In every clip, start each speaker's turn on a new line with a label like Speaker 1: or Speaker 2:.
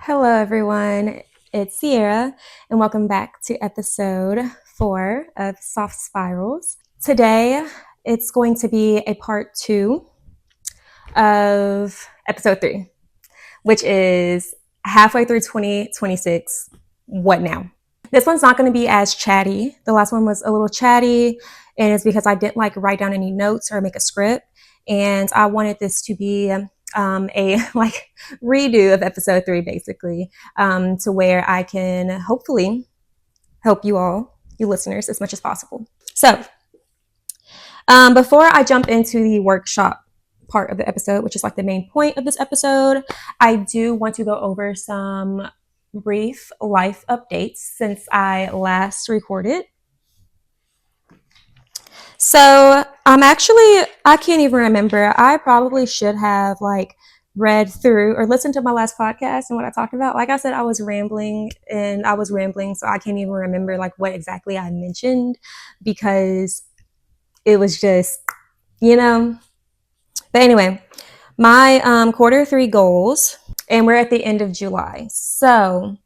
Speaker 1: Hello, everyone. It's Sierra, and welcome back to episode 4 of Soft Spirals. Today, it's going to be a part 2 of episode 3, which is halfway through 2026. What now? This one's not going to be as chatty. The last one was a little chatty, and it's because I didn't write down any notes or make a script, and I wanted this to be a redo of episode 3, basically, to where I can hopefully help you all, you listeners, as much as possible. So before I jump into the workshop part of the episode, which is the main point of this episode, I do want to go over some brief life updates since I last recorded. So I can't even remember. I probably should have read through or listened to my last podcast and what I talked about. Like I said, I was rambling, so I can't even remember what exactly I mentioned because it was just, But anyway, my quarter 3 goals, and we're at the end of July. So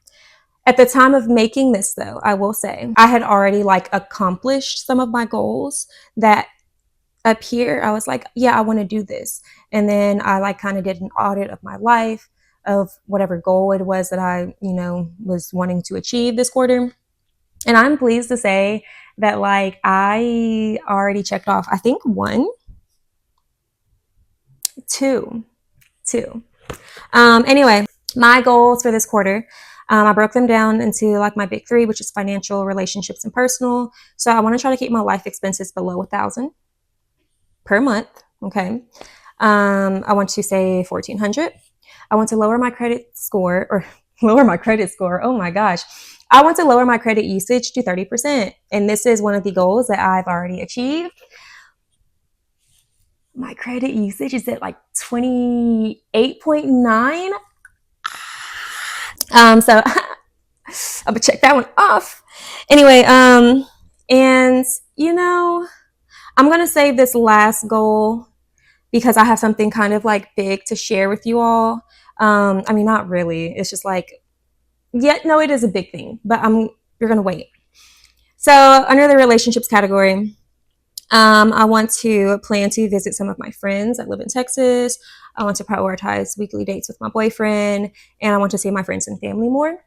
Speaker 1: at the time of making this, though, I will say I had already accomplished some of my goals that up here I was yeah, I want to do this. And then I kind of did an audit of my life, of whatever goal it was that I was wanting to achieve this quarter. And I'm pleased to say that I already checked off, I think two. Anyway, my goals for this quarter, I broke them down into my big 3, which is financial, relationships, and personal. So I want to try to keep my life expenses below 1,000 per month. Okay. I want to say 1,400. I want to lower my credit score Oh my gosh. I want to lower my credit usage to 30%. And this is one of the goals that I've already achieved. My credit usage is at 28.9. So I'm gonna check that one off. Anyway, and I'm gonna save this last goal because I have something kind of big to share with you all. I mean, not really. It's just no, it is a big thing, but you're gonna wait. So under the relationships category, I want to plan to visit some of my friends that live in Texas. I want to prioritize weekly dates with my boyfriend, and I want to see my friends and family more,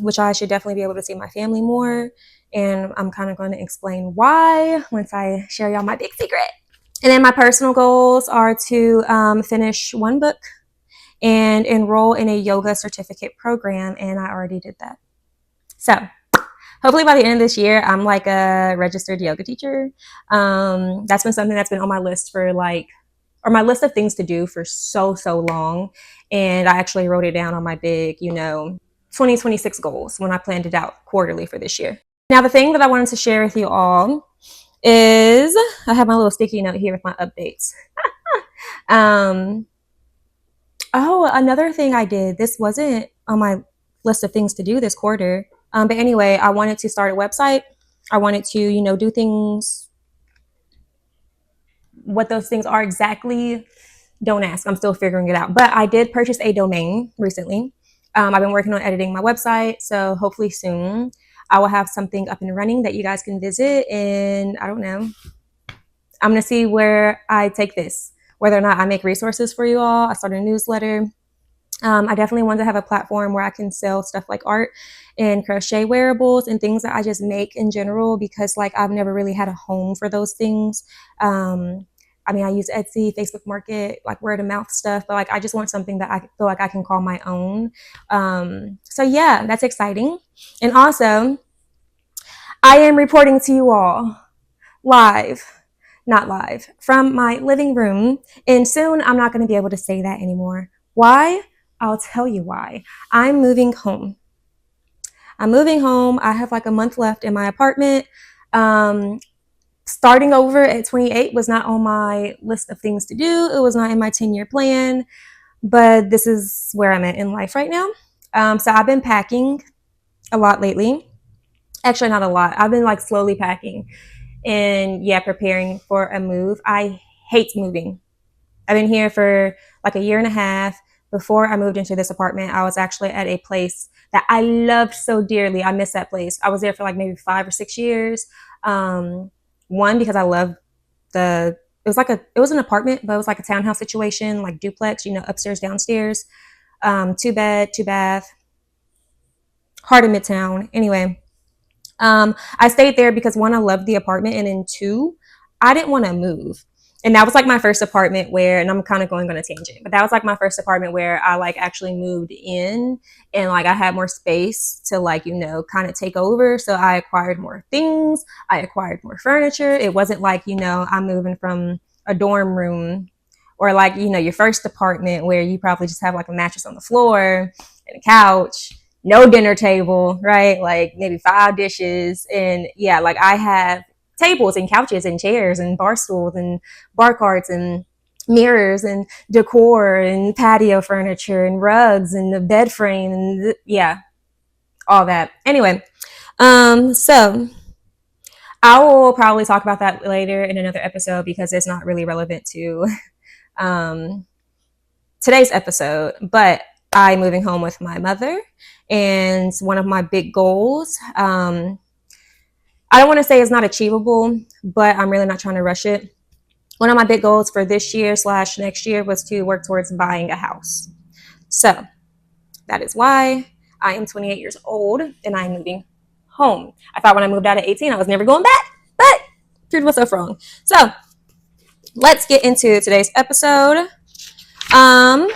Speaker 1: which I should definitely be able to see my family more. And I'm kind of going to explain why once I share y'all my big secret. And then my personal goals are to finish one book and enroll in a yoga certificate program, and I already did that. So hopefully by the end of this year, I'm a registered yoga teacher. That's been something that's been on my list or my list of things to do for so long. And I actually wrote it down on my big, 2026 goals when I planned it out quarterly for this year. Now, the thing that I wanted to share with you all is I have my little sticky note here with my updates. Another thing I did, this wasn't on my list of things to do this quarter. But anyway, I wanted to start a website. I wanted to, do things. What those things are exactly, don't ask. I'm still figuring it out. But I did purchase a domain recently. I've been working on editing my website. So hopefully soon I will have something up and running that you guys can visit. And I don't know. I'm going to see where I take this, whether or not I make resources for you all. I start a newsletter. I definitely want to have a platform where I can sell stuff like art and crochet wearables and things that I just make in general, because I've never really had a home for those things. I use Etsy, Facebook Market, word of mouth stuff, but I just want something that I feel I can call my own. So yeah, that's exciting. And also, I am reporting to you all not live, from my living room. And soon I'm not going to be able to say that anymore. Why? I'll tell you why. I'm moving home. I have a month left in my apartment. Starting over at 28 was not on my list of things to do. It was not in my 10-year plan, but this is where I'm at in life right now. So I've been packing a lot lately. Actually, not a lot. I've been slowly packing and preparing for a move. I hate moving. I've been here for a year and a half, before I moved into this apartment, I was actually at a place that I loved so dearly. I miss that place. I was there for like maybe 5 or 6 years. One, because I loved it was an apartment, but it was like a townhouse situation, like duplex, upstairs, downstairs, 2 bed, 2 bath, heart of Midtown. Anyway, I stayed there because one, I loved the apartment, and then two, I didn't want to move. And that was like my first apartment where, and I'm kind of going on a tangent, but that was like my first apartment where I like actually moved in and like I had more space to like, kind of take over. So I acquired more things. I acquired more furniture. It wasn't like, I'm moving from a dorm room or like, your first apartment where you probably just have like a mattress on the floor and a couch, no dinner table, right? Like maybe 5 dishes. And yeah, like I have tables and couches and chairs and bar stools and bar carts and mirrors and decor and patio furniture and rugs and the bed frame and yeah, all that. Anyway, so I will probably talk about that later in another episode because it's not really relevant to um, today's episode. But I'm moving home with my mother, and one of my big goals. I don't want to say it's not achievable, but I'm really not trying to rush it. One of my big goals for this year / next year was to work towards buying a house. So that is why I am 28 years old and I'm moving home. I thought when I moved out at 18, I was never going back, but proved myself wrong. So let's get into today's episode. So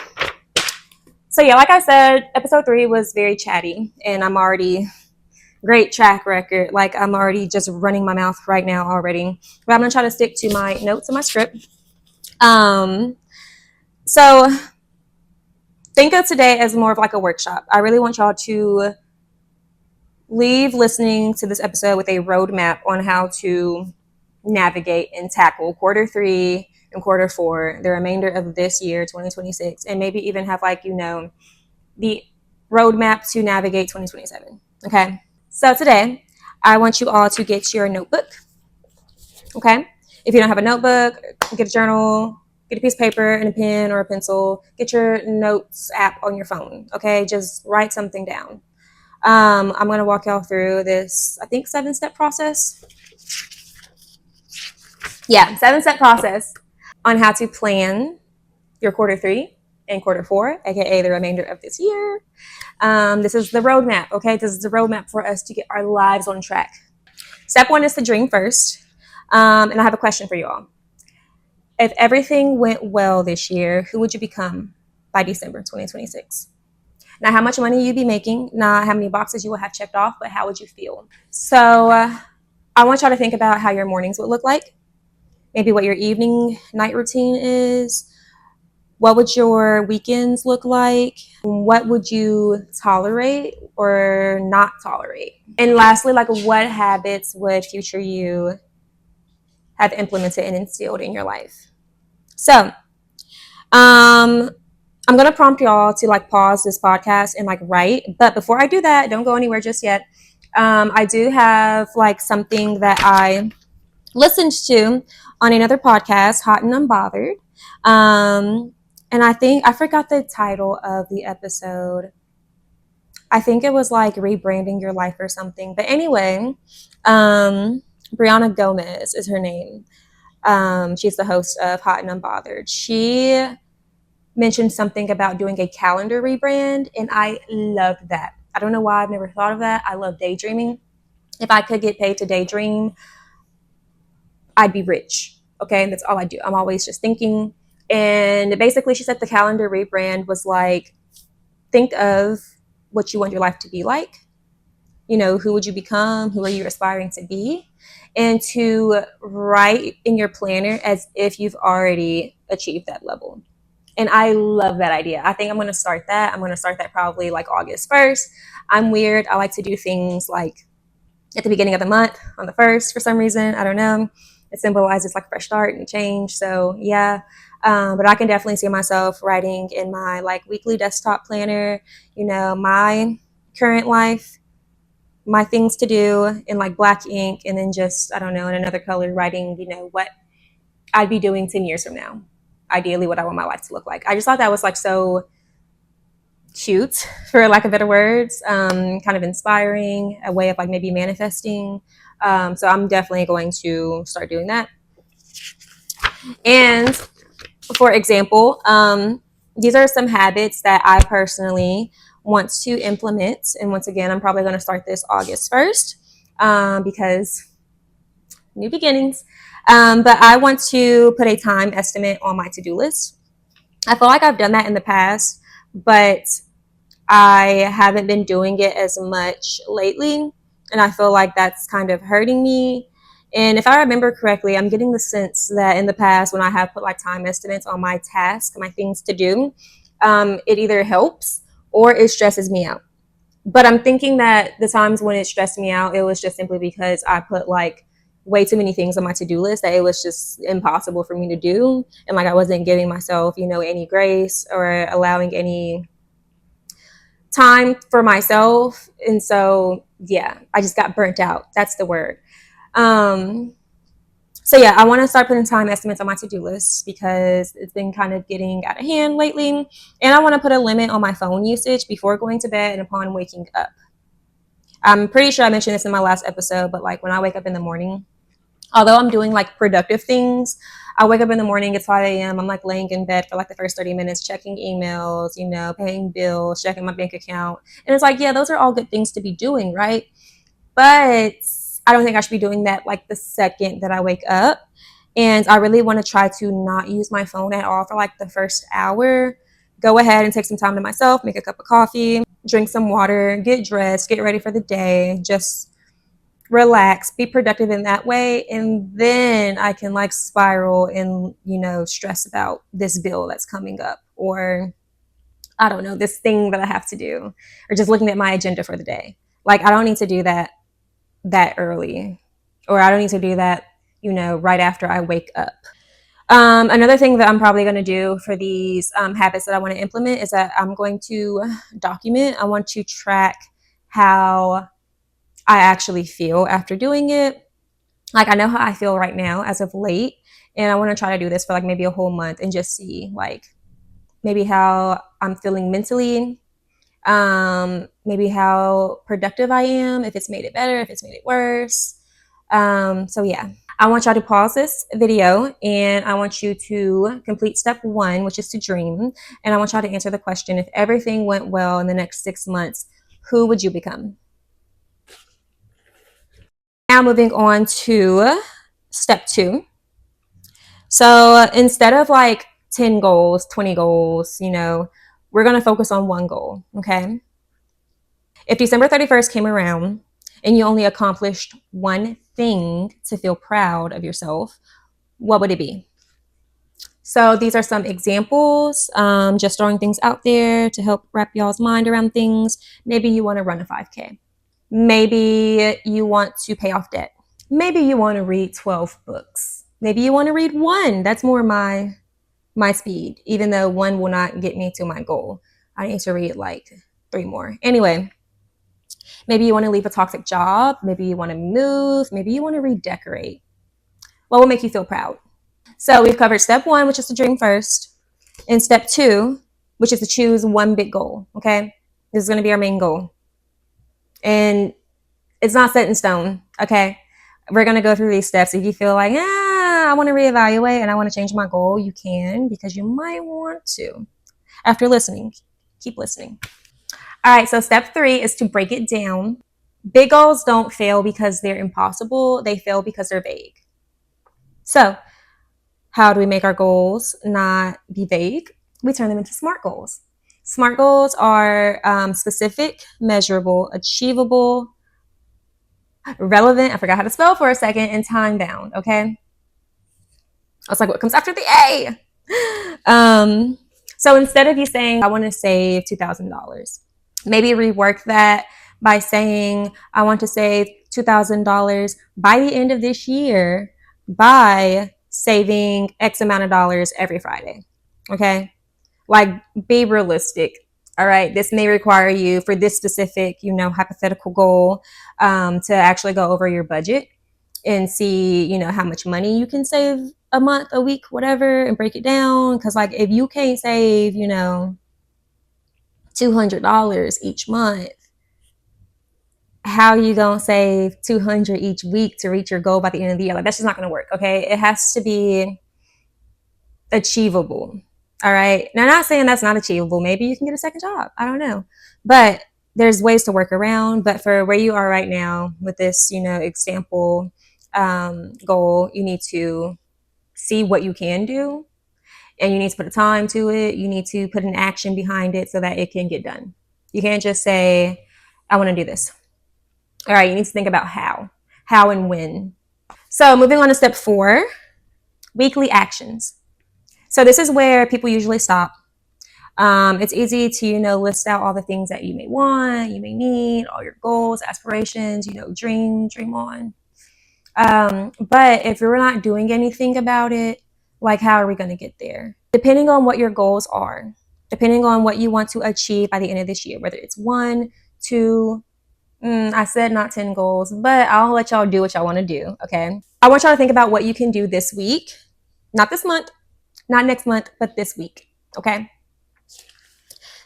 Speaker 1: yeah, like I said, episode 3 was very chatty, and I'm already great track record. Like I'm already just running my mouth right now already. But I'm gonna try to stick to my notes and my script. So think of today as more of like a workshop. I really want y'all to leave listening to this episode with a roadmap on how to navigate and tackle Q3 and Q4, the remainder of this year, 2026, and maybe even have like, the roadmap to navigate 2027. Okay. So today, I want you all to get your notebook. Okay. If you don't have a notebook, get a journal, get a piece of paper and a pen or a pencil, get your notes app on your phone. Okay. Just write something down. I'm going to walk y'all through this, I think, 7-step process. Yeah, 7-step process on how to plan your Q3 and Q4, aka the remainder of this year. This is the roadmap, okay? This is the roadmap for us to get our lives on track. Step 1 is to dream first. And I have a question for you all. If everything went well this year, who would you become by December 2026? Not how much money you'd be making, not how many boxes you will have checked off, but how would you feel? So I want y'all to think about how your mornings would look like, maybe what your evening, night routine is. What would your weekends look like? What would you tolerate or not tolerate? And lastly, like what habits would future you have implemented and instilled in your life? So, I'm going to prompt y'all to like pause this podcast and like write. But before I do that, don't go anywhere just yet. I do have like something that I listened to on another podcast, Hot and Unbothered. And I forgot the title of the episode. I think it was like rebranding your life or something. But anyway, Brianna Gomez is her name. She's the host of Hot and Unbothered. She mentioned something about doing a calendar rebrand, and I loved that. I don't know why I've never thought of that. I love daydreaming. If I could get paid to daydream, I'd be rich. Okay, that's all I do. I'm always just thinking. And basically, she said the calendar rebrand was like, think of what you want your life to be like. Who would you become? Who are you aspiring to be? And to write in your planner as if you've already achieved that level. And I love that idea. I think I'm going to start that. I'm going to start that probably like August 1st. I'm weird. I like to do things like at the beginning of the month on the 1st for some reason. I don't know. It symbolizes like a fresh start and change. So yeah. But I can definitely see myself writing in my like weekly desktop planner, my current life, my things to do in like black ink, and then just, I don't know, in another color writing, what I'd be doing 10 years from now. Ideally what I want my life to look like. I just thought that was like so cute, for lack of better words, kind of inspiring, a way of like maybe manifesting. So I'm definitely going to start doing that. And for example, these are some habits that I personally want to implement. And once again, I'm probably going to start this August 1st because new beginnings. But I want to put a time estimate on my to-do list. I feel like I've done that in the past, but I haven't been doing it as much lately. And I feel like that's kind of hurting me. And if I remember correctly, I'm getting the sense that in the past, when I have put like time estimates on my tasks, my things to do, it either helps or it stresses me out. But I'm thinking that the times when it stressed me out, it was just simply because I put like way too many things on my to-do list that it was just impossible for me to do. And like I wasn't giving myself, any grace or allowing any time for myself. And so, yeah, I just got burnt out. That's the word. Um, so yeah, I want to start putting time estimates on my to-do list because it's been kind of getting out of hand lately. And I want to put a limit on my phone usage before going to bed and upon waking up. I'm pretty sure I mentioned this in my last episode, but like when I wake up in the morning, although I'm doing like productive things, I wake up in the morning, it's 5 a.m. I'm like laying in bed for like the first 30 minutes, checking emails, paying bills, checking my bank account. And it's like, yeah, those are all good things to be doing, right? But I don't think I should be doing that like the second that I wake up. And I really want to try to not use my phone at all for like the first hour. Go ahead and take some time to myself, make a cup of coffee, drink some water, get dressed, get ready for the day, just relax, be productive in that way. And then I can like spiral and, stress about this bill that's coming up, or I don't know, this thing that I have to do, or just looking at my agenda for the day. Like, I don't need to do that early, or I don't need to do that, right after I wake up. Another thing that I'm probably going to do for these habits that I want to implement is that I'm going to document. I want to track how I actually feel after doing it. Like, I know how I feel right now as of late, and I want to try to do this for like maybe a whole month and just see like maybe how I'm feeling mentally, maybe how productive I am, if it's made it better, if it's made it worse. So yeah, I want y'all to pause this video and I want you to complete step 1, which is to dream. And I want y'all to answer the question: if everything went well in the next 6 months, who would you become? Now moving on to step 2. So instead of like 10 goals, 20 goals, we're going to focus on one goal. Okay. If December 31st came around and you only accomplished one thing to feel proud of yourself, what would it be? So these are some examples, just throwing things out there to help wrap y'all's mind around things. Maybe you want to run a 5K. Maybe you want to pay off debt. Maybe you want to read 12 books. Maybe you want to read one. That's more my speed, even though one will not get me to my goal. I need to read like 3 more. Anyway, maybe you want to leave a toxic job. Maybe you want to move. Maybe you want to redecorate. What will make you feel proud? So we've covered step 1, which is to dream first, and step 2, which is to choose one big goal. Okay, this is going to be our main goal, and it's not set in stone. Okay, we're going to go through these steps. If you feel like, I want to reevaluate and I want to change my goal, you can, because you might want to. After listening, keep listening. All right, so step 3 is to break it down. Big goals don't fail because they're impossible. They fail because they're vague. So how do we make our goals not be vague? We turn them into SMART goals. SMART goals are specific, measurable, achievable, relevant, I forgot how to spell for a second, and time bound. Okay, I was like, what comes after the A? So instead of you saying, I want to save $2,000, maybe rework that by saying, I want to save $2,000 by the end of this year by saving X amount of dollars every Friday. Okay, like, be realistic. All right, this may require you, for this specific, hypothetical goal, to actually go over your budget and see, how much money you can save a month, a week, whatever, and break it down. Because like, if you can't save, $200 each month, how you gonna save $200 each week to reach your goal by the end of the year? Like, that's just not gonna work. Okay, it has to be achievable. All right, now I'm not saying that's not achievable. Maybe you can get a second job, I don't know, but there's ways to work around. But for where you are right now with this, example goal, you need to see what you can do, and you need to put a time to it. You need to put an action behind it so that it can get done. You can't just say, I want to do this. All right, you need to think about how and when. So moving on to step 4, weekly actions. So this is where people usually stop. It's easy to, list out all the things that you may want, you may need, all your goals, aspirations, dream on. But if you're not doing anything about it, like, how are we going to get there? Depending on what your goals are, depending on what you want to achieve by the end of this year, whether it's 1, 2, I said not 10 goals, but I'll let y'all do what y'all want to do, okay? I want y'all to think about what you can do this week, not this month, not next month, but this week, okay?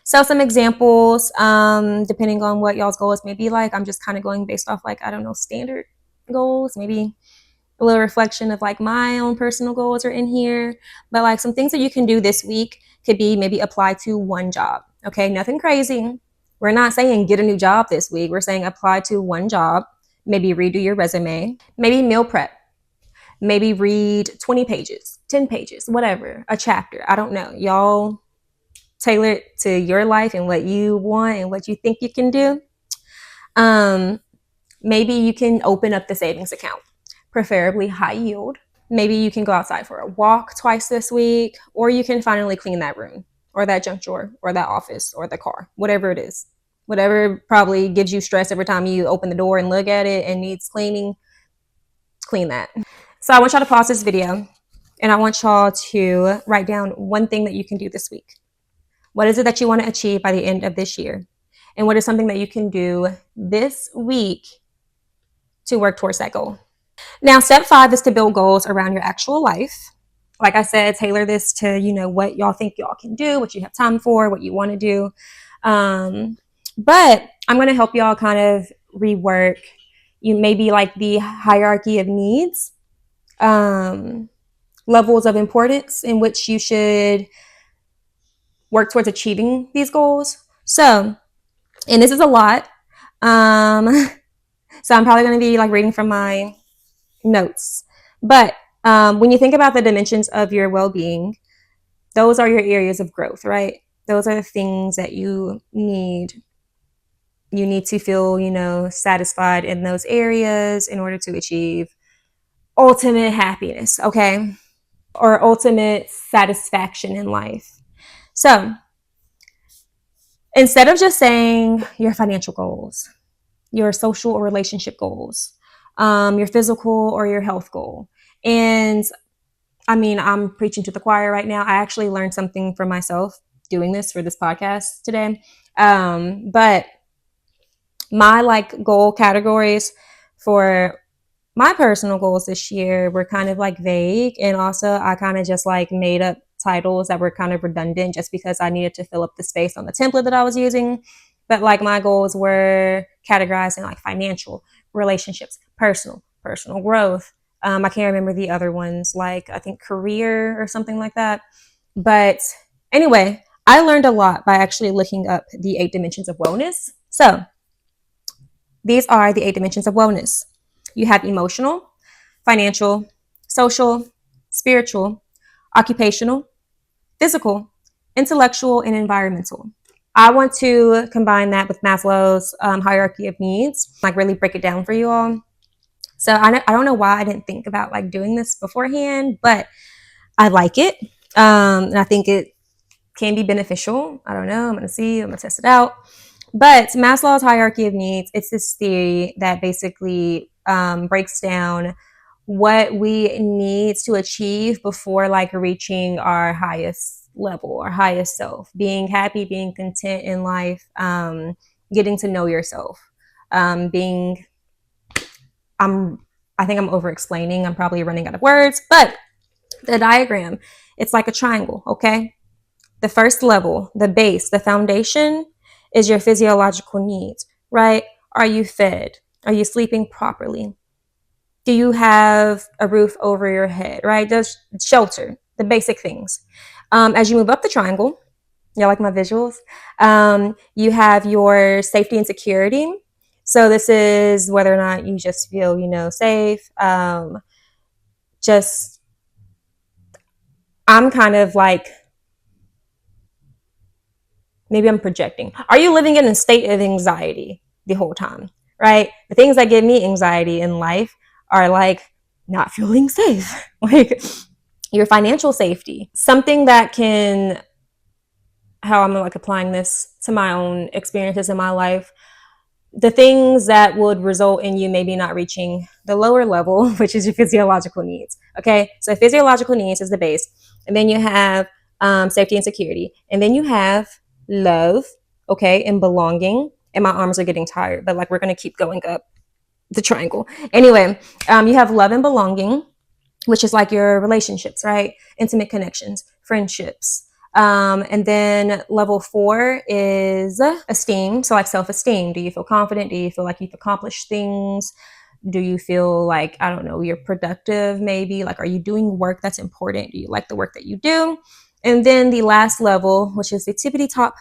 Speaker 1: So some examples, depending on what y'all's goals may be like. I'm just kind of going based off, like, I don't know, standard goals. Maybe a little reflection of, like, my own personal goals are in here. But, like, some things that you can do this week could be maybe apply to one job, okay? Nothing crazy. We're not saying get a new job this week. We're saying apply to one job, maybe redo your resume, maybe meal prep, maybe read 20 pages, 10 pages, whatever, a chapter. I don't know. Y'all tailor it to your life and what you want and what you think you can do. Maybe you can open up the savings account, preferably high yield. Maybe you can go outside for a walk twice this week, or you can finally clean that room or that junk drawer or that office or the car, whatever it is. Whatever probably gives you stress every time you open the door and look at it and needs cleaning, clean that. So I want y'all to pause this video and I want y'all to write down one thing that you can do this week. What is it that you want to achieve by the end of this year? And what is something that you can do this week to work towards that goal? Now, step 5 is to build goals around your actual life. Like I said, tailor this to, what y'all think y'all can do, what you have time for, what you want to do. But I'm going to help y'all kind of rework maybe like the hierarchy of needs, levels of importance in which you should work towards achieving these goals. So, and this is a lot. So I'm probably going to be like reading from my notes. But when you think about the dimensions of your well-being, those are your areas of growth, right? Those are the things that you need. You need to feel, satisfied in those areas in order to achieve ultimate happiness, okay? Or ultimate satisfaction in life. So instead of just saying your financial goals, your social or relationship goals, your physical or your health goal. And I mean, I'm preaching to the choir right now. I actually learned something for myself doing this for this podcast today. But my like goal categories for my personal goals this year were kind of like vague. And also I kind of just like made up titles that were kind of redundant just because I needed to fill up the space on the template that I was using. But like my goals were categorized in like financial, relationships, personal growth. I can't remember the other ones, like I think career or something like that. But anyway, I learned a lot by actually looking up the 8 dimensions of wellness. So these are the 8 dimensions of wellness. You have emotional, financial, social, spiritual, occupational, physical, intellectual, and environmental. I want to combine that with Maslow's hierarchy of needs, like really break it down for you all. So I don't know why I didn't think about like doing this beforehand, but I like it. And I think it can be beneficial. I don't know. I'm going to see. I'm going to test it out. But Maslow's hierarchy of needs, it's this theory that basically breaks down what we need to achieve before like reaching our highest level, our highest self, being happy, being content in life, getting to know yourself, I think I'm over explaining. I'm probably running out of words, but the diagram, it's like a triangle, okay? The first level, the base, the foundation is your physiological needs, right? Are you fed? Are you sleeping properly? Do you have a roof over your head, right? Does shelter, the basic things. As you move up the triangle, yeah, like my visuals, you have your safety and security. So this is whether or not you just feel, safe. Just, I'm kind of like, maybe I'm projecting. Are you living in a state of anxiety the whole time, right? The things that give me anxiety in life are like not feeling safe, like your financial safety, something that can, how I'm like applying this to my own experiences in my life, the things that would result in you maybe not reaching the lower level, which is your physiological needs. Okay, so physiological needs is the base, and then you have safety and security, and then you have love, okay, and belonging. And my arms are getting tired, but like we're gonna keep going up the triangle. Anyway, you have love and belonging, which is like your relationships, right? Intimate connections, friendships. And then level 4 is esteem. So, like self esteem. Do you feel confident? Do you feel like you've accomplished things? Do you feel like, I don't know, you're productive maybe? Like, are you doing work that's important? Do you like the work that you do? And then the last level, which is the tippity top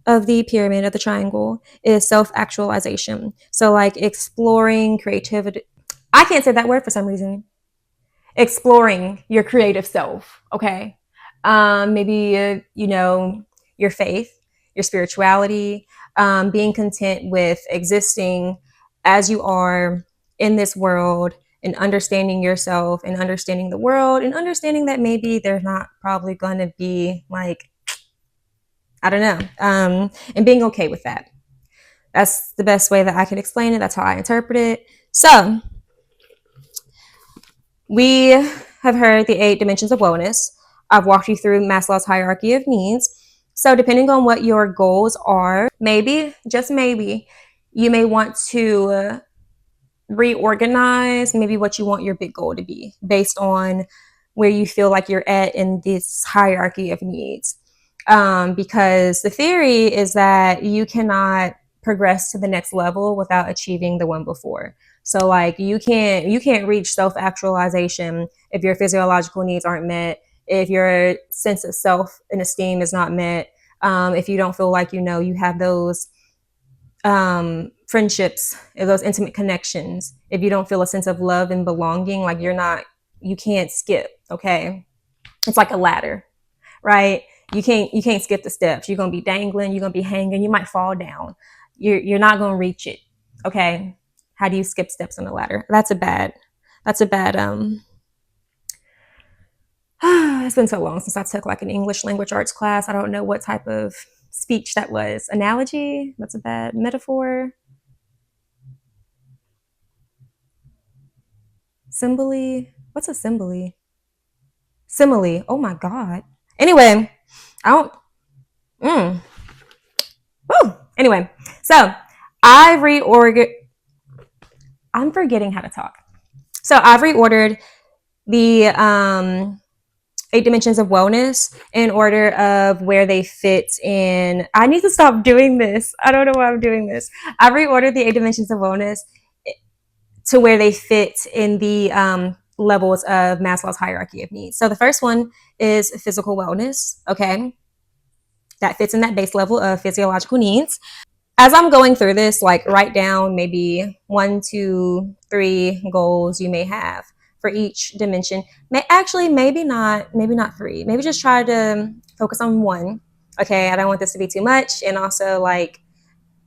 Speaker 1: of the pyramid of the triangle, is self actualization. So, like exploring creativity. I can't say that word for some reason. Exploring your creative self, okay? Maybe, your faith, your spirituality, being content with existing as you are in this world, and understanding yourself and understanding the world, and understanding that maybe there's not probably going to be like, I don't know, and being okay with that. That's the best way that I can explain it. That's how I interpret it. So, we have heard the 8 dimensions of wellness. I've walked you through Maslow's hierarchy of needs. So, depending on what your goals are, maybe, just maybe, you may want to reorganize maybe what you want your big goal to be based on where you feel like you're at in this hierarchy of needs. Because the theory is that you cannot progress to the next level without achieving the one before. So like you can't reach self-actualization if your physiological needs aren't met, if your sense of self and esteem is not met, if you don't feel like you have those friendships, those intimate connections, if you don't feel a sense of love and belonging, like you can't skip. Okay, it's like a ladder, right? You can't skip the steps. You're gonna be dangling. You're gonna be hanging. You might fall down. You're not gonna reach it. Okay, how do you skip steps on a ladder? That's a bad. It's been so long since I took like an English language arts class. I don't know what type of speech that was. Analogy? That's a bad metaphor. Simile? What's a simile? Simile. Oh my god. Anyway, I don't. Mm, woo. Anyway, so I reordered. I'm forgetting how to talk. So I've reordered the 8 dimensions of wellness in order of where they fit in. I need to stop doing this. I don't know why I'm doing this. I've reordered the 8 dimensions of wellness to where they fit in the levels of Maslow's hierarchy of needs. So the first one is physical wellness. Okay, that fits in that base level of physiological needs. As I'm going through this, like write down maybe 1, 2, 3 goals you may have for each dimension. Maybe not 3. Maybe just try to focus on one. Okay, I don't want this to be too much, and also like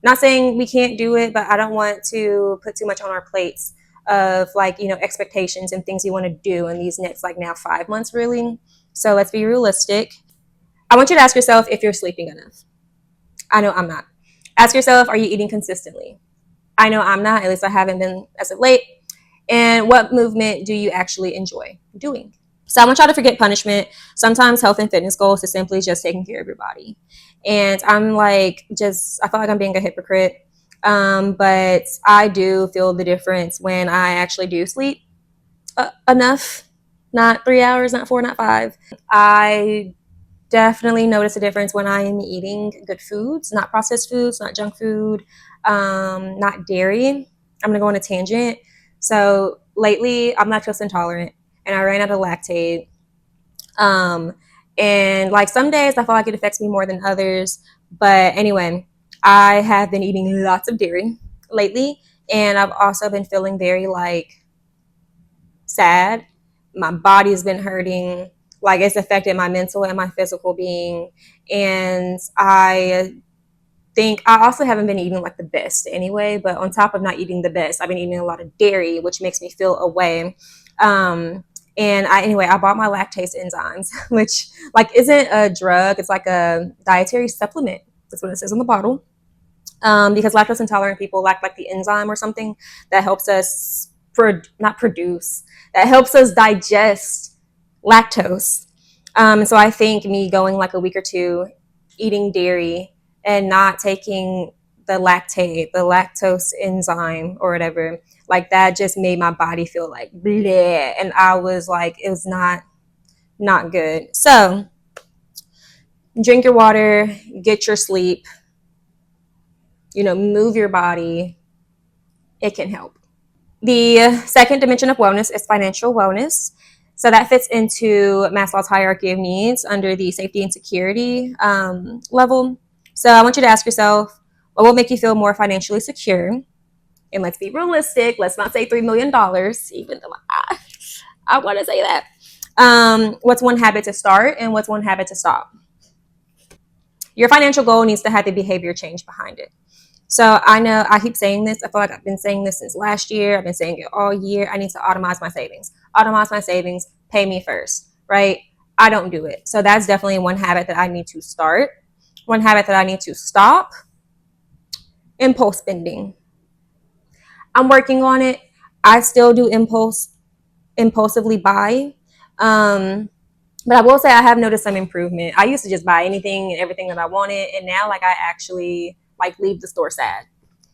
Speaker 1: not saying we can't do it, but I don't want to put too much on our plates of like expectations and things you want to do in these next like now 5 months really. So let's be realistic. I want you to ask yourself if you're sleeping enough. I know I'm not. Ask yourself, are you eating consistently? I know I'm not, at least I haven't been as of late. And what movement do you actually enjoy doing? So I want y'all to forget punishment. Sometimes health and fitness goals is simply just taking care of your body. And I'm like, I feel like I'm being a hypocrite. But I do feel the difference when I actually do sleep enough, not 3 hours, not 4, not 5. I definitely notice a difference when I am eating good foods, not processed foods, not junk food, not dairy. I'm gonna go on a tangent. So lately, I'm lactose intolerant, and I ran out of lactate. Um, and like some days, I feel like it affects me more than others. But anyway, I have been eating lots of dairy lately, and I've also been feeling very like sad. My body's been hurting. Like it's affected my mental and my physical being. And I think I also haven't been eating like the best anyway. But on top of not eating the best, I've been eating a lot of dairy, which makes me feel away. Um, and I bought my lactase enzymes, which like isn't a drug. It's like a dietary supplement. That's what it says on the bottle. Because lactose intolerant people lack like the enzyme or something that helps us not produce, that helps us digest lactose. And so I think me going like a week or two eating dairy and not taking the lactose enzyme or whatever, like that just made my body feel like bleh. And I was like, it was not good. So drink your water, get your sleep, move your body. It can help. The second dimension of wellness is financial wellness. So that fits into Maslow's hierarchy of needs under the safety and security level. So I want you to ask yourself, what will make you feel more financially secure? And let's be realistic. Let's not say $3 million, even though I want to say that. What's one habit to start and what's one habit to stop? Your financial goal needs to have the behavior change behind it. So I know I keep saying this. I feel like I've been saying this since last year. I've been saying it all year. I need to automate my savings. Automate my savings. Pay me first, right? I don't do it. So that's definitely one habit that I need to start. One habit that I need to stop. Impulse spending. I'm working on it. I still do impulsively buy. But I will say I have noticed some improvement. I used to just buy anything and everything that I wanted, and now like I actually like leave the store sad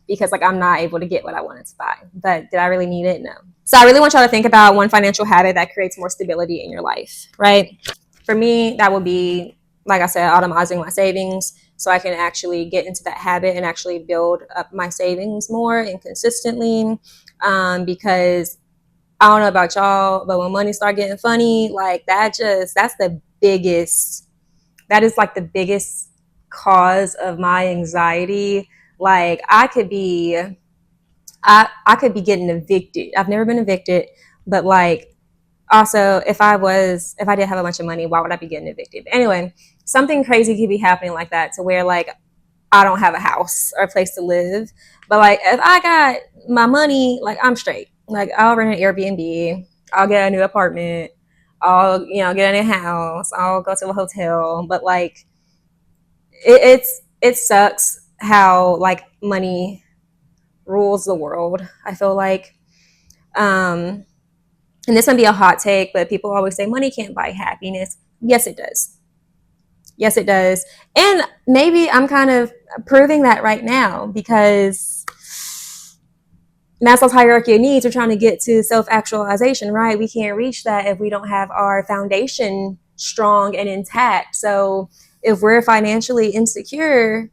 Speaker 1: because like I'm not able to get what I wanted to buy. But did I really need it? No. So I really want y'all to think about one financial habit that creates more stability in your life, right? For me, that would be, like I said, automizing my savings so I can actually get into that habit and actually build up my savings more and consistently. Because I don't know about y'all, but when money start getting funny, like that's the biggest, that is like the biggest cause of my anxiety. Like I could be getting evicted. I've never been evicted, but like also if I did have a bunch of money, why would I be getting evicted? Anyway, something crazy could be happening like that to where like I don't have a house or a place to live. But like if I got my money, like I'm straight. Like I'll rent an Airbnb, I'll get a new apartment, I'll get a new house, I'll go to a hotel. But like it sucks how like money rules the world. I feel like, um, and this might be a hot take, but people always say money can't buy happiness. Yes, it does. Yes, it does. And maybe I'm kind of proving that right now because Maslow's hierarchy of needs, we're trying to get to self actualization, right? We can't reach that if we don't have our foundation strong and intact. So if we're financially insecure,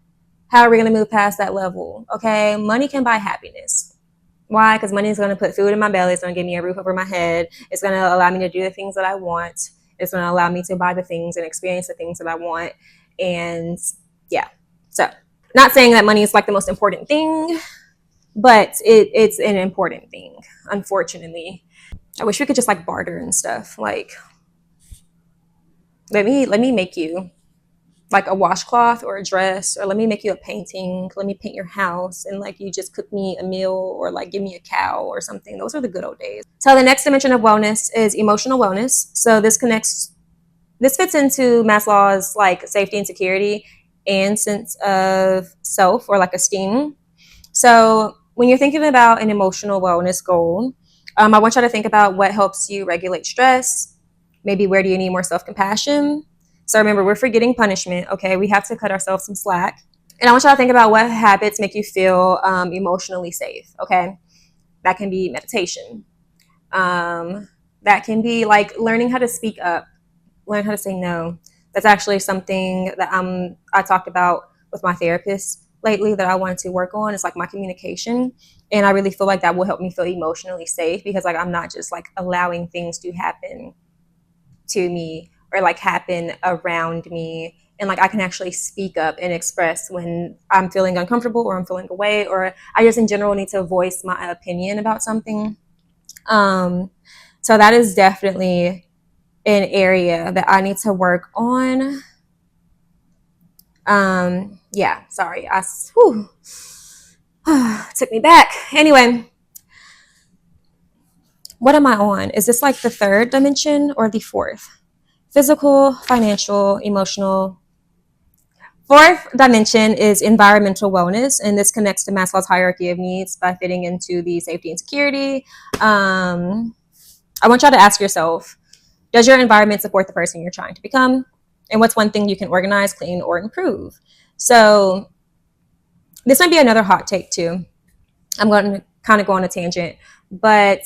Speaker 1: how are we going to move past that level? Okay, money can buy happiness. Why? Because money is going to put food in my belly. It's going to give me a roof over my head. It's going to allow me to do the things that I want. It's going to allow me to buy the things and experience the things that I want. And yeah, so not saying that money is like the most important thing, but it's an important thing, unfortunately. I wish we could just like barter and stuff. Like, let me make you like a washcloth or a dress, or let me make you a painting, let me paint your house, and like you just cook me a meal or like give me a cow or something. Those are the good old days. So the next dimension of wellness is emotional wellness. So this fits into Maslow's like safety and security and sense of self or like esteem. So when you're thinking about an emotional wellness goal, I want you to think about what helps you regulate stress. Maybe where do you need more self-compassion? So remember, we're forgetting punishment. Okay, we have to cut ourselves some slack. And I want you to think about what habits make you feel emotionally safe. Okay, that can be meditation. That can be like learning how to speak up, learn how to say no, That's actually something that I talked about with my therapist lately that I wanted to work on. Is like my communication, and I really feel like that will help me feel emotionally safe because like I'm not just like allowing things to happen to me or like happen around me, and like I can actually speak up and express when I'm feeling uncomfortable or I'm feeling away or I just in general need to voice my opinion about something. um so that is definitely an area that I need to work on. Yeah, sorry, whew, took me back. Anyway, what am I on? Is this like the third dimension or the fourth? Physical, financial, emotional. Fourth dimension is environmental wellness, and this connects to Maslow's hierarchy of needs by fitting into the safety and security. I want y'all to ask yourself, does your environment support the person you're trying to become? And what's one thing you can organize, clean, or improve? So this might be another hot take too. I'm going to kind of go on a tangent, but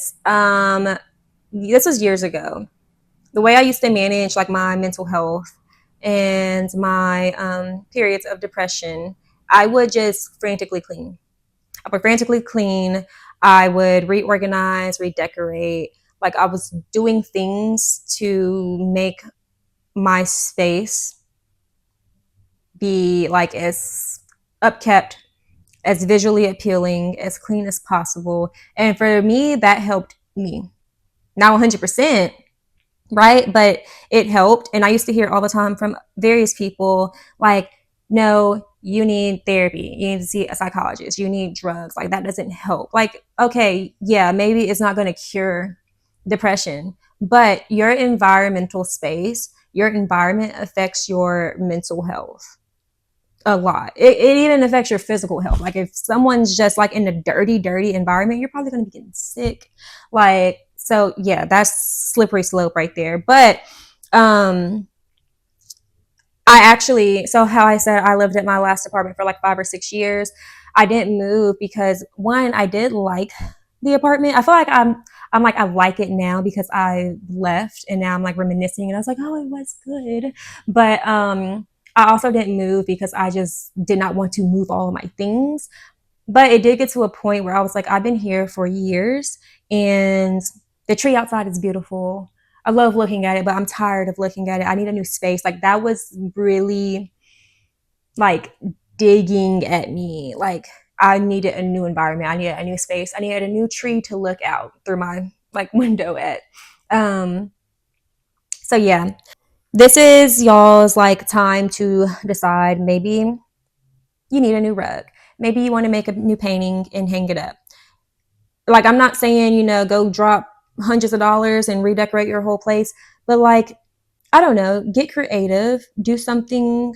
Speaker 1: this was years ago. The way I used to manage like my mental health and my periods of depression, I would just frantically clean. I would frantically clean. I would reorganize, redecorate. Like I was doing things to make my space be like as upkept, as visually appealing, as clean as possible. And for me, that helped me. Not 100%, right? But it helped. And I used to hear all the time from various people like, no, you need therapy. You need to see a psychologist. You need drugs. Like, that doesn't help. Like, okay, yeah, maybe it's not going to cure depression, but your environmental space, your environment affects your mental health a lot. It even affects your physical health. Like if someone's just like in a dirty environment, you're probably going to be getting sick. Like, so yeah, that's slippery slope right there. But um I actually, so how I said I lived at my last apartment for like 5 or 6 years. I didn't move because one, I did like the apartment. I feel like I'm like I like it now because I left and now I'm like reminiscing and I was like, oh, it was good. But I also didn't move because I just did not want to move all of my things. But it did get to a point where I was like, I've been here for years and the tree outside is beautiful. I love looking at it, but I'm tired of looking at it. I need a new space. Like that was really like digging at me. Like I needed a new environment. I needed a new space. I needed a new tree to look out through my like window at. Um, so yeah, this is y'all's like time to decide. Maybe you need a new rug. Maybe you want to make a new painting and hang it up. Like I'm not saying, go drop hundreds of dollars and redecorate your whole place, but like I don't know, get creative, do something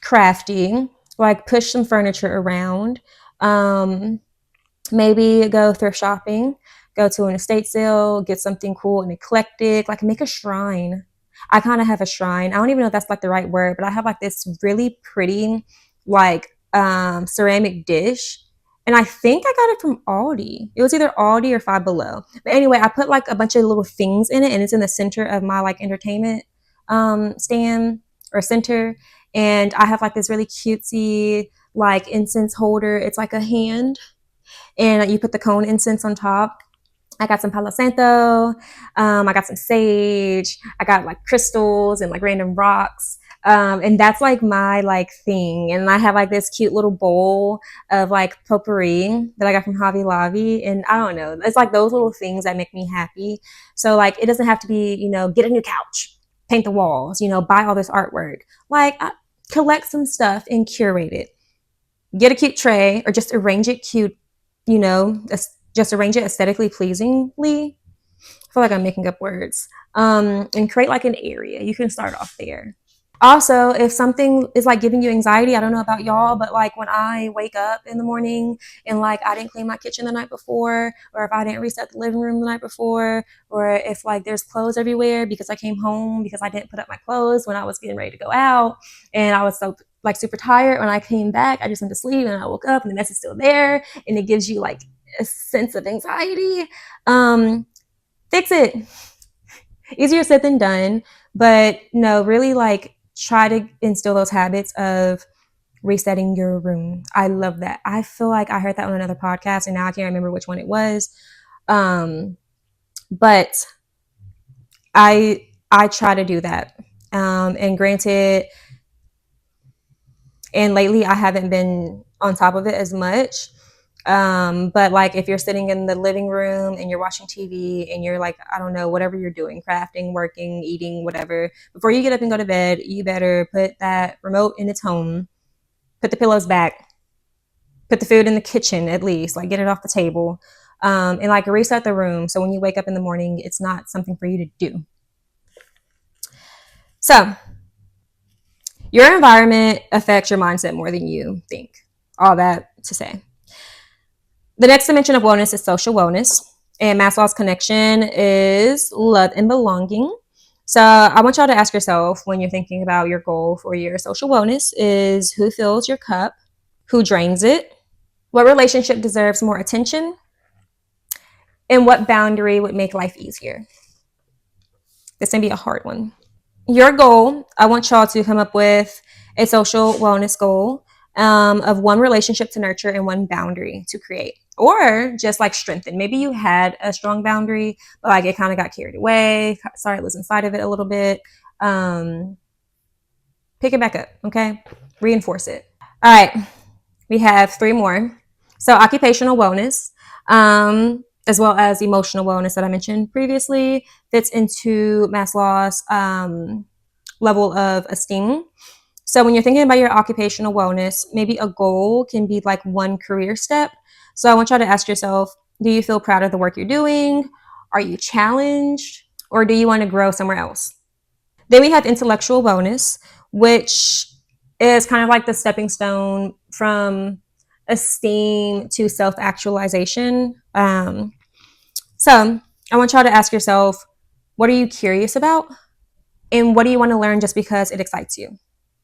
Speaker 1: crafty, like push some furniture around. Um, Maybe go thrift shopping, go to an estate sale, get something cool and eclectic, like make a shrine. I kind of have a shrine. I don't even know if that's like the right word, but I have like this really pretty, like ceramic dish. And I think I got it from Aldi. It was either Aldi or Five Below. But anyway, I put like a bunch of little things in it, and it's in the center of my like entertainment stand or center. And I have like this really cutesy like incense holder. It's like a hand, and you put the cone incense on top. I got some Palo Santo. I got some sage. I got like crystals and like random rocks. And that's like my like thing. And I have like this cute little bowl of like potpourri that I got from Hobby Lobby. And I don't know, it's like those little things that make me happy. So like it doesn't have to be, get a new couch, paint the walls, buy all this artwork. Like collect some stuff and curate it. Get a cute tray or just arrange it cute, just arrange it aesthetically pleasingly. I feel like I'm making up words. And create like an area. You can start off there. Also, if something is like giving you anxiety, I don't know about y'all, but like when I wake up in the morning and like I didn't clean my kitchen the night before, or if I didn't reset the living room the night before, or if like there's clothes everywhere because I came home because I didn't put up my clothes when I was getting ready to go out, and I was so like super tired when I came back, I just went to sleep and I woke up and the mess is still there, and it gives you like a sense of anxiety. Fix it. Easier said than done, But no, really like try to instill those habits of resetting your room. I love that. I feel like I heard that on another podcast and now I can't remember which one it was. But I try to do that. And granted, and lately I haven't been on top of it as much. But like if you're sitting in the living room and you're watching TV and you're like, I don't know, whatever you're doing, crafting, working, eating, whatever, before you get up and go to bed, you better put that remote in its home, put the pillows back, put the food in the kitchen at least, like get it off the table, and like reset the room. So when you wake up in the morning, it's not something for you to do. So your environment affects your mindset more than you think. All that to say. The next dimension of wellness is social wellness. And Maslow's connection is love and belonging. So I want y'all to ask yourself when you're thinking about your goal for your social wellness is who fills your cup, who drains it, what relationship deserves more attention, and what boundary would make life easier. This can be a hard one. Your goal, I want y'all to come up with a social wellness goal of one relationship to nurture and one boundary to create, or just like strengthen. Maybe you had a strong boundary, but like it kind of got carried away, started losing sight of it a little bit. Pick it back up, okay? Reinforce it. All right, we have 3 more. So occupational wellness, as well as emotional wellness that I mentioned previously, fits into Maslow's level of esteem. So when you're thinking about your occupational wellness, maybe a goal can be like one career step. So I want y'all to ask yourself, do you feel proud of the work you're doing? Are you challenged? Or do you want to grow somewhere else? Then we have intellectual wellness, which is kind of like the stepping stone from esteem to self-actualization. So I want y'all to ask yourself, what are you curious about? And what do you want to learn just because it excites you?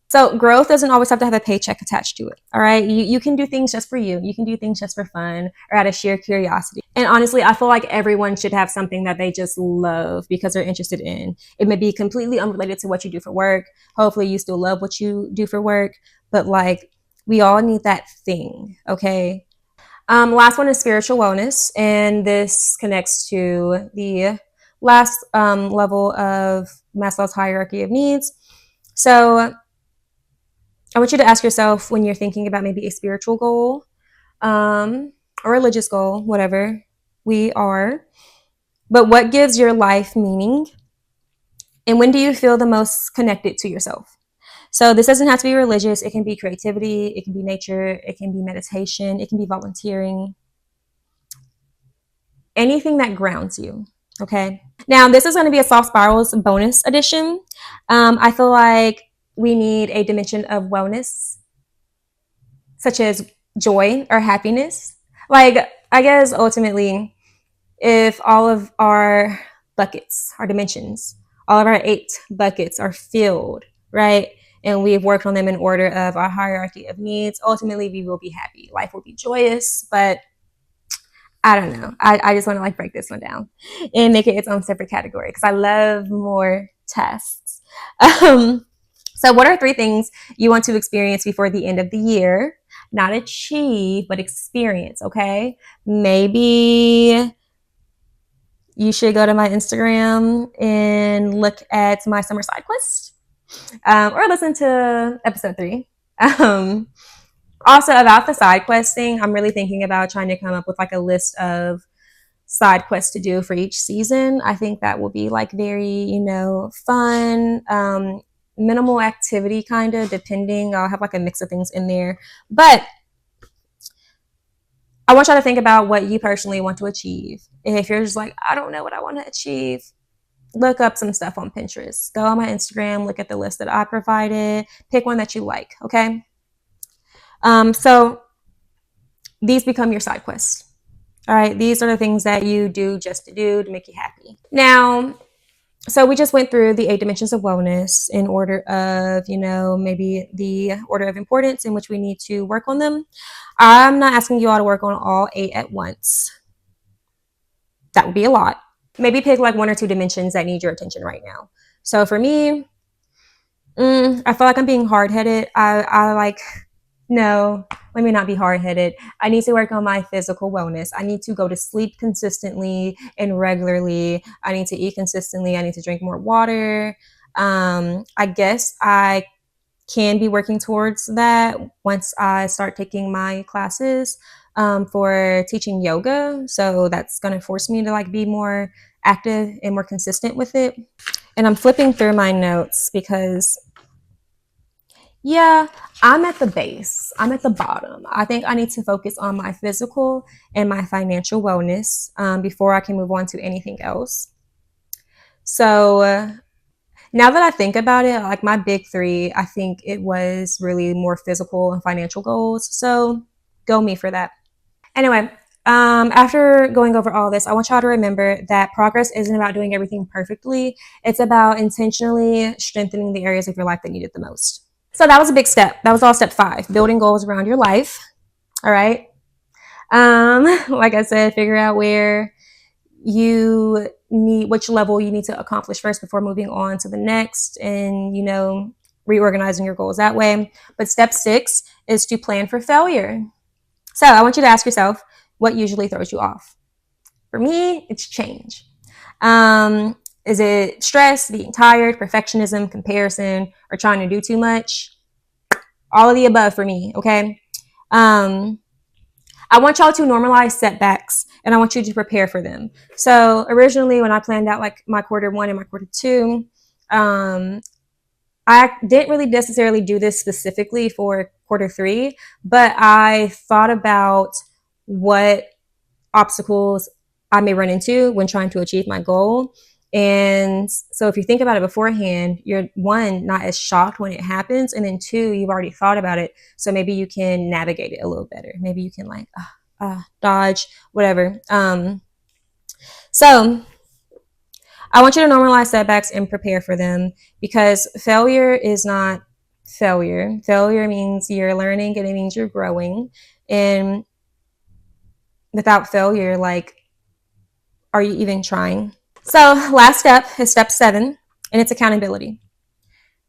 Speaker 1: So growth doesn't always have to have a paycheck attached to it. All right. You can do things just for you. You can do things just for fun or out of sheer curiosity. And honestly, I feel like everyone should have something that they just love because they're interested in. It may be completely unrelated to what you do for work. Hopefully you still love what you do for work, but like we all need that thing. Okay. Last one is spiritual wellness. And this connects to the last level of Maslow's hierarchy of needs. So I want you to ask yourself when you're thinking about maybe a spiritual goal, a religious goal, whatever we are, but what gives your life meaning? And when do you feel the most connected to yourself? So this doesn't have to be religious. It can be creativity. It can be nature. It can be meditation. It can be volunteering. Anything that grounds you. Okay. Now this is going to be a Soft Spirals bonus edition. I feel like we need a dimension of wellness, such as joy or happiness. Like, I guess ultimately, if all of our buckets, our dimensions, all of our 8 buckets are filled, right? And we've worked on them in order of our hierarchy of needs, ultimately we will be happy. Life will be joyous, but I don't know. I just want to like break this one down and make it its own separate category because I love more tests. So what are 3 things you want to experience before the end of the year? Not achieve, but experience, okay? Maybe you should go to my Instagram and look at my summer side quest, or listen to episode 3. Also, about the side quest thing, I'm really thinking about trying to come up with like a list of side quests to do for each season. I think that will be like very, fun, minimal activity kind of, depending. I'll have like a mix of things in there. But I want y'all to think about what you personally want to achieve. And if you're just like, I don't know what I want to achieve, look up some stuff on Pinterest. Go on my Instagram, look at the list that I provided, pick one that you like, okay? So these become your side quests. All right, these are the things that you do just to do to make you happy. Now, so we just went through the 8 dimensions of wellness in order of, maybe the order of importance in which we need to work on them. I'm not asking you all to work on all 8 at once. That would be a lot. Maybe pick like 1 or 2 dimensions that need your attention right now. So for me, I feel like I'm being hard headed. I like, no, let me not be hard headed. I need to work on my physical wellness. I need to go to sleep consistently and regularly. I need to eat consistently. I need to drink more water. I guess I can be working towards that once I start taking my classes for teaching yoga. So that's going to force me to like be more active and more consistent with it. And I'm flipping through my notes because, yeah, I'm at the base. I'm at the bottom. I think I need to focus on my physical and my financial wellness before I can move on to anything else. So now that I think about it, like my big three, I think it was really more physical and financial goals. So go me for that. Anyway, after going over all this, I want y'all to remember that progress isn't about doing everything perfectly. It's about intentionally strengthening the areas of your life that need it the most. So that was a big step. That was all step 5, building goals around your life. All right. Like I said, figure out where you need, which level you need to accomplish first before moving on to the next, and reorganizing your goals that way. But step 6 is to plan for failure. So I want you to ask yourself, what usually throws you off? For me, it's change. Is it stress, being tired, perfectionism, comparison, or trying to do too much? All of the above for me. Okay. I want y'all to normalize setbacks, and I want you to prepare for them. So originally when I planned out like my quarter 1 and my quarter 2, I didn't really necessarily do this specifically for quarter 3, but I thought about what obstacles I may run into when trying to achieve my goal. And so if you think about it beforehand, you're, 1, not as shocked when it happens, and then 2, you've already thought about it. So maybe you can navigate it a little better. Maybe you can like dodge, whatever. So I want you to normalize setbacks and prepare for them, because failure is not failure. Failure means you're learning and it means you're growing. And without failure, like, are you even trying? So last step is step 7, and it's accountability.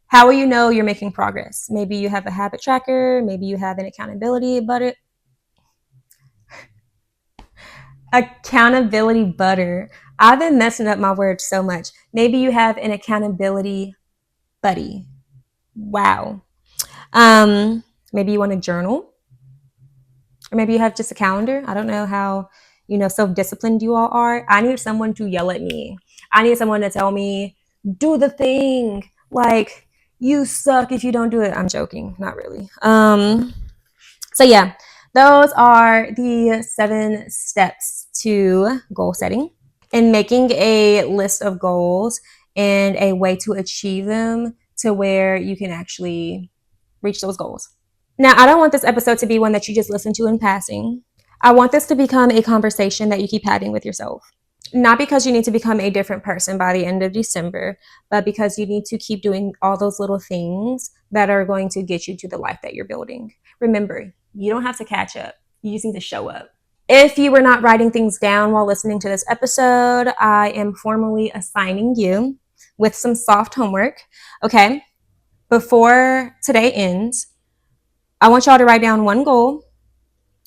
Speaker 1: How will you know you're making progress? Maybe you have a habit tracker. Maybe you have an accountability butter. I've been messing up my words so much. Maybe you have an accountability buddy. Wow. Maybe you want to journal, or maybe you have just a calendar. I don't know how self-disciplined you all are. I need someone to yell at me. I need someone to tell me, do the thing. Like, you suck if you don't do it. I'm joking, not really. So yeah, those are the 7 steps to goal setting, and making a list of goals and a way to achieve them to where you can actually reach those goals. Now, I don't want this episode to be one that you just listen to in passing. I want this to become a conversation that you keep having with yourself. Not because you need to become a different person by the end of December, but because you need to keep doing all those little things that are going to get you to the life that you're building. Remember, you don't have to catch up. You just need to show up. If you were not writing things down while listening to this episode, I am formally assigning you with some soft homework. Okay? Before today ends, I want y'all to write down 1 goal,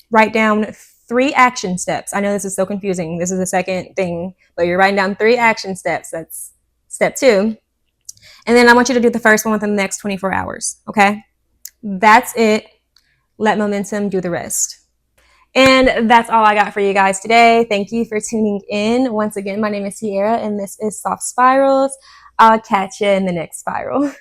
Speaker 1: write down 3 action steps. I know this is so confusing. This is the second thing, but you're writing down 3 action steps. That's step 2. And then I want you to do the first one within the next 24 hours. Okay? That's it. Let momentum do the rest. And that's all I got for you guys today. Thank you for tuning in. Once again, my name is Sierra, and this is Soft Spirals. I'll catch you in the next spiral.